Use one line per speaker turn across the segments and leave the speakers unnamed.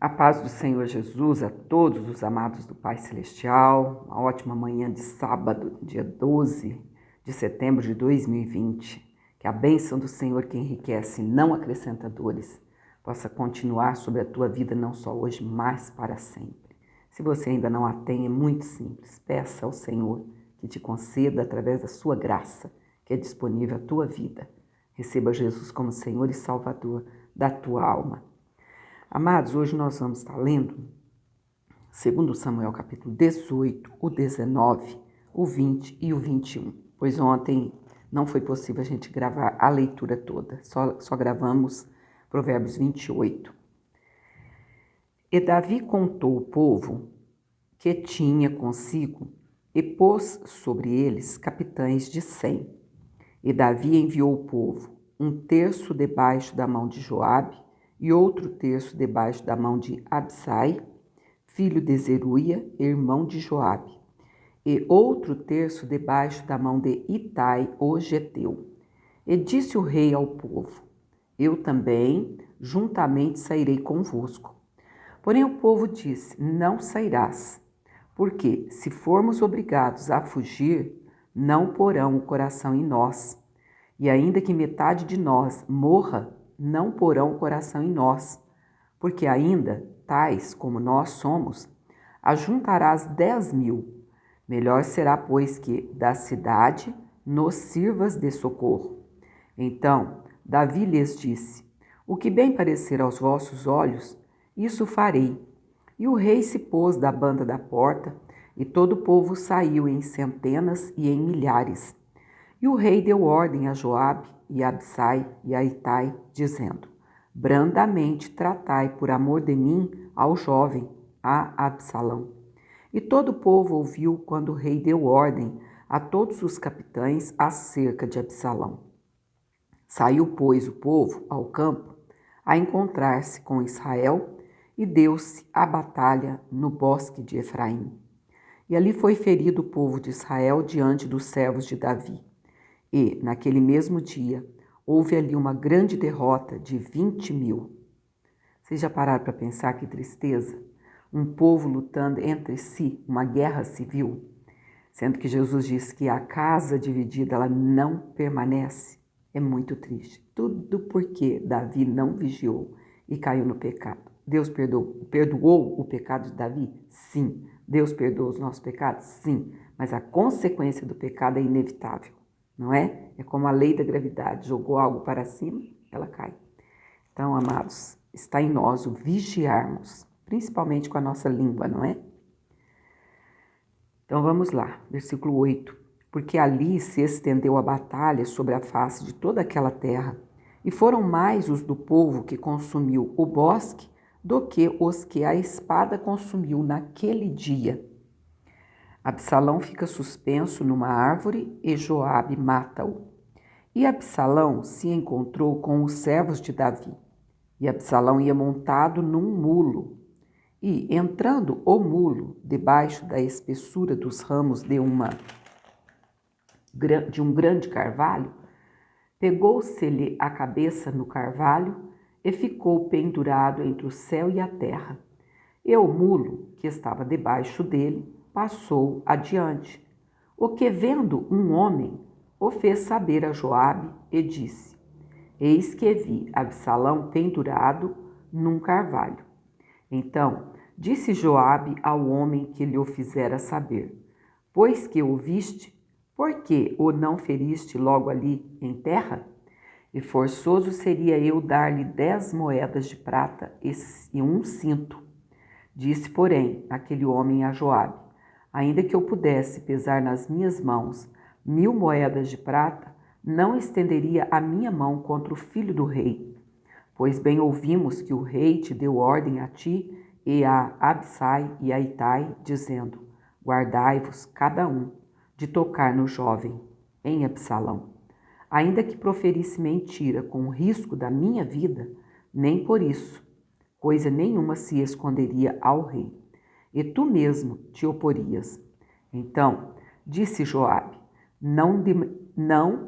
A paz do Senhor Jesus a todos os amados do Pai Celestial. Uma ótima manhã de sábado, dia 12 de setembro de 2020. Que a bênção do Senhor que enriquece e não acrescenta dores possa continuar sobre a tua vida não só hoje, mas para sempre. Se você ainda não a tem, é muito simples. Peça ao Senhor que te conceda através da sua graça, que é disponível à tua vida. Receba Jesus como Senhor e Salvador da tua alma. Amados, hoje nós vamos estar lendo 2 Samuel capítulo 18, o 19, o 20 e o 21. Pois ontem não foi possível a gente gravar a leitura toda, só gravamos Provérbios 28. E Davi contou o povo que tinha consigo e pôs sobre eles capitães de 100. E Davi enviou o povo, um terço debaixo da mão de Joabe, e outro terço debaixo da mão de Absai, filho de Zeruia, irmão de Joabe, e outro terço debaixo da mão de Itai, o Geteu. E disse o rei ao povo: Eu também juntamente sairei convosco. Porém o povo disse: Não sairás, porque se formos obrigados a fugir, não porão o coração em nós. E ainda que metade de nós morra, não porão o coração em nós, porque ainda, tais como nós somos, ajuntarás 10.000. Melhor será, pois, que da cidade nos sirvas de socorro. Então Davi lhes disse: O que bem parecer aos vossos olhos, isso farei. E o rei se pôs da banda da porta, e todo o povo saiu em centenas e em milhares. E o rei deu ordem a Joabe e a Absai e a Itai, dizendo: Brandamente tratai por amor de mim ao jovem, a Absalão. E todo o povo ouviu quando o rei deu ordem a todos os capitães acerca de Absalão. Saiu, pois, o povo ao campo a encontrar-se com Israel e deu-se a batalha no bosque de Efraim. E ali foi ferido o povo de Israel diante dos servos de Davi. E, naquele mesmo dia, houve ali uma grande derrota de 20.000. Vocês já pararam para pensar que tristeza? Um povo lutando entre si, uma guerra civil, sendo que Jesus disse que a casa dividida ela não permanece. É muito triste. Tudo porque Davi não vigiou e caiu no pecado. Deus perdoou o pecado de Davi? Sim. Deus perdoou os nossos pecados? Sim. Mas a consequência do pecado é inevitável. Não é? É como a lei da gravidade, jogou algo para cima, ela cai. Então, amados, está em nós o vigiarmos, principalmente com a nossa língua, não é? Então vamos lá, versículo 8. Porque ali se estendeu a batalha sobre a face de toda aquela terra, e foram mais os do povo que consumiu o bosque do que os que a espada consumiu naquele dia. Absalão fica suspenso numa árvore e Joabe mata-o. E Absalão se encontrou com os servos de Davi. E Absalão ia montado num mulo. E, entrando o mulo debaixo da espessura dos ramos de um grande carvalho, pegou-se-lhe a cabeça no carvalho e ficou pendurado entre o céu e a terra. E o mulo, que estava debaixo dele, passou adiante. O que, vendo um homem, o fez saber a Joabe e disse: Eis que vi Absalão pendurado num carvalho. Então disse Joabe ao homem que lhe o fizera saber: Pois que o viste, por que o não feriste logo ali em terra? E forçoso seria eu dar-lhe 10 moedas de prata e um cinto. Disse, porém, aquele homem a Joabe: Ainda que eu pudesse pesar nas minhas mãos 1.000 moedas de prata, não estenderia a minha mão contra o filho do rei. Pois bem ouvimos que o rei te deu ordem a ti e a Absai e a Itai, dizendo: Guardai-vos cada um de tocar no jovem, em Absalão. Ainda que proferisse mentira com o risco da minha vida, nem por isso coisa nenhuma se esconderia ao rei, e tu mesmo te oporias. Então disse Joabe: não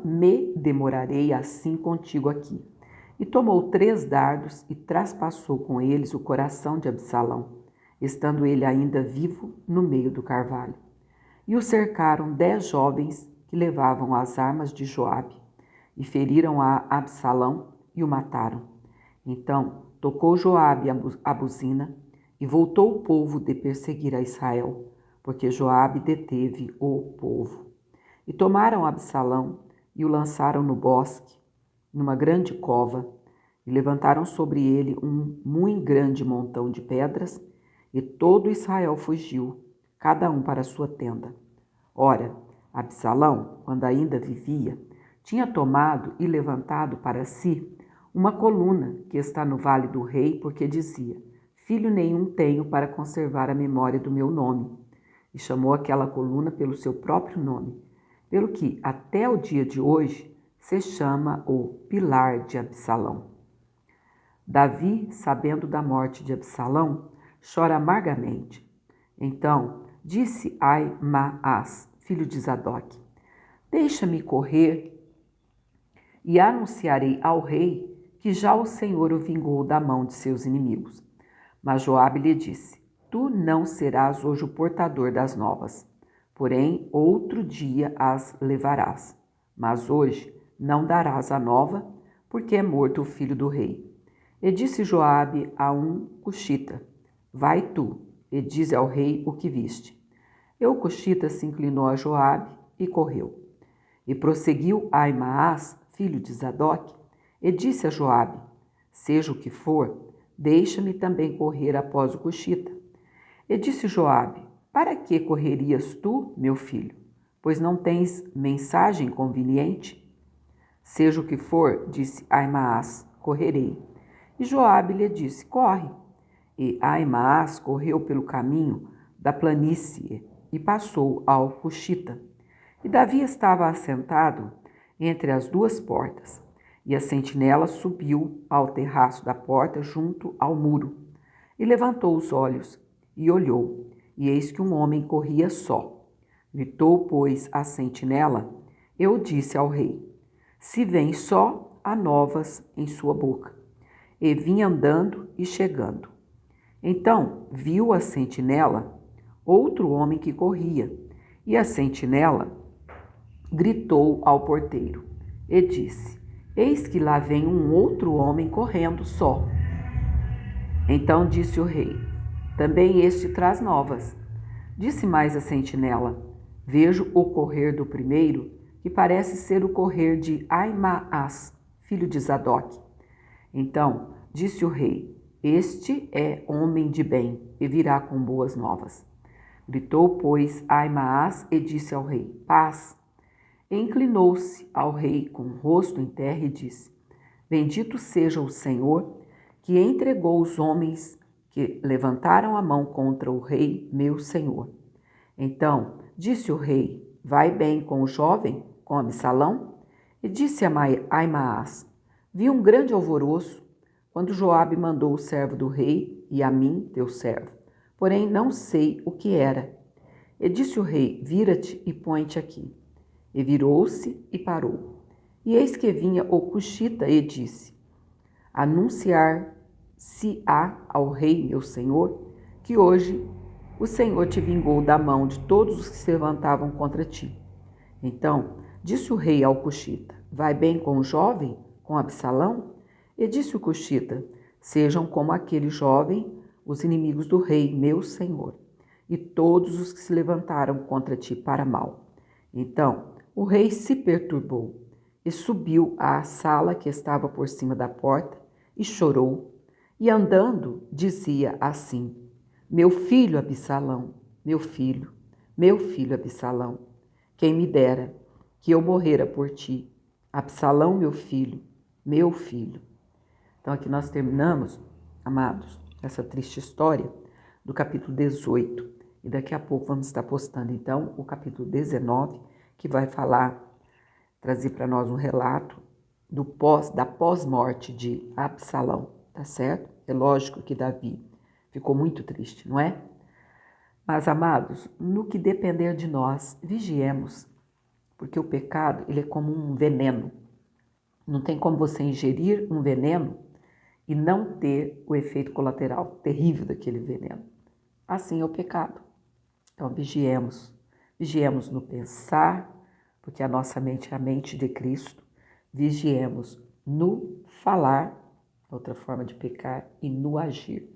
me demorarei assim contigo aqui. E tomou 3 dardos e traspassou com eles o coração de Absalão, estando ele ainda vivo no meio do carvalho. E o cercaram 10 jovens que levavam as armas de Joabe, e feriram a Absalão e o mataram. Então tocou Joabe a buzina, e voltou o povo de perseguir a Israel, porque Joabe deteve o povo. E tomaram Absalão e o lançaram no bosque, numa grande cova, e levantaram sobre ele um muito grande montão de pedras, e todo Israel fugiu, cada um para a sua tenda. Ora, Absalão, quando ainda vivia, tinha tomado e levantado para si uma coluna que está no vale do rei, porque dizia: Filho nenhum tenho para conservar a memória do meu nome. E chamou aquela coluna pelo seu próprio nome, pelo que até o dia de hoje se chama o Pilar de Absalão. Davi, sabendo da morte de Absalão, chora amargamente. Então disse Aimaas, filho de Zadok: Deixa-me correr e anunciarei ao rei que já o Senhor o vingou da mão de seus inimigos. Mas Joabe lhe disse: Tu não serás hoje o portador das novas, porém outro dia as levarás. Mas hoje não darás a nova, porque é morto o filho do rei. E disse Joabe a um cuxita: Vai tu, e dize ao rei o que viste. E o cuxita se inclinou a Joabe e correu. E prosseguiu Aimaas, filho de Zadok, e disse a Joabe: Seja o que for, deixa-me também correr após o cuxita. E disse Joabe: Para que correrias tu, meu filho? Pois não tens mensagem conveniente? Seja o que for, disse Aimaas, correrei. E Joabe lhe disse: Corre. E Aimaas correu pelo caminho da planície e passou ao cuxita. E Davi estava assentado entre as 2 portas, e a sentinela subiu ao terraço da porta junto ao muro, e levantou os olhos, e olhou, e eis que um homem corria só. Gritou, pois, a sentinela, eu disse ao rei: Se vem só, há novas em sua boca. E vinha andando e chegando. Então viu a sentinela outro homem que corria, e a sentinela gritou ao porteiro e disse: Eis que lá vem um outro homem correndo só. Então disse o rei: Também este traz novas. Disse mais a sentinela: Vejo o correr do primeiro, que parece ser o correr de Aimaas, filho de Zadok. Então disse o rei: Este é homem de bem e virá com boas novas. Gritou, pois, Aimaas e disse ao rei: Paz. E inclinou-se ao rei com o rosto em terra e disse: Bendito seja o Senhor, que entregou os homens que levantaram a mão contra o rei, meu senhor. Então disse o rei: Vai bem com o jovem, com Absalão? E disse a Aimaas: Vi um grande alvoroço, quando Joabe mandou o servo do rei e a mim, teu servo. Porém não sei o que era. E disse o rei: Vira-te e põe-te aqui. E virou-se e parou. E eis que vinha o cuxita e disse: Anunciar-se-á ao rei, meu senhor, que hoje o Senhor te vingou da mão de todos os que se levantavam contra ti. Então disse o rei ao cuxita: Vai bem com o jovem, com Absalão? E disse o cuxita: Sejam como aquele jovem os inimigos do rei, meu senhor, e todos os que se levantaram contra ti para mal. Então o rei se perturbou e subiu à sala que estava por cima da porta e chorou, e andando dizia assim: Meu filho Absalão, meu filho Absalão, quem me dera que eu morrera por ti. Absalão, meu filho, meu filho. Então aqui nós terminamos, amados, essa triste história do capítulo 18. E daqui a pouco vamos estar postando então o capítulo 19, que vai trazer para nós um relato da pós-morte de Absalão, tá certo? É lógico que Davi ficou muito triste, não é? Mas, amados, no que depender de nós, vigiemos, porque o pecado, ele é como um veneno. Não tem como você ingerir um veneno e não ter o efeito colateral terrível daquele veneno. Assim é o pecado. Então vigiemos. Vigiemos no pensar, porque a nossa mente é a mente de Cristo. Vigiemos no falar, outra forma de pecar, e no agir.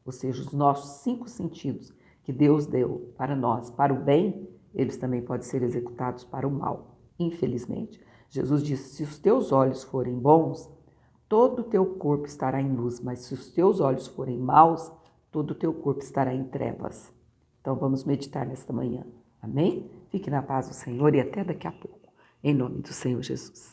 Ou seja, os nossos 5 sentidos que Deus deu para nós, para o bem, eles também podem ser executados para o mal, infelizmente. Jesus disse, se os teus olhos forem bons, todo o teu corpo estará em luz, mas se os teus olhos forem maus, todo o teu corpo estará em trevas. Então vamos meditar nesta manhã. Amém? Fique na paz do Senhor e até daqui a pouco. Em nome do Senhor Jesus.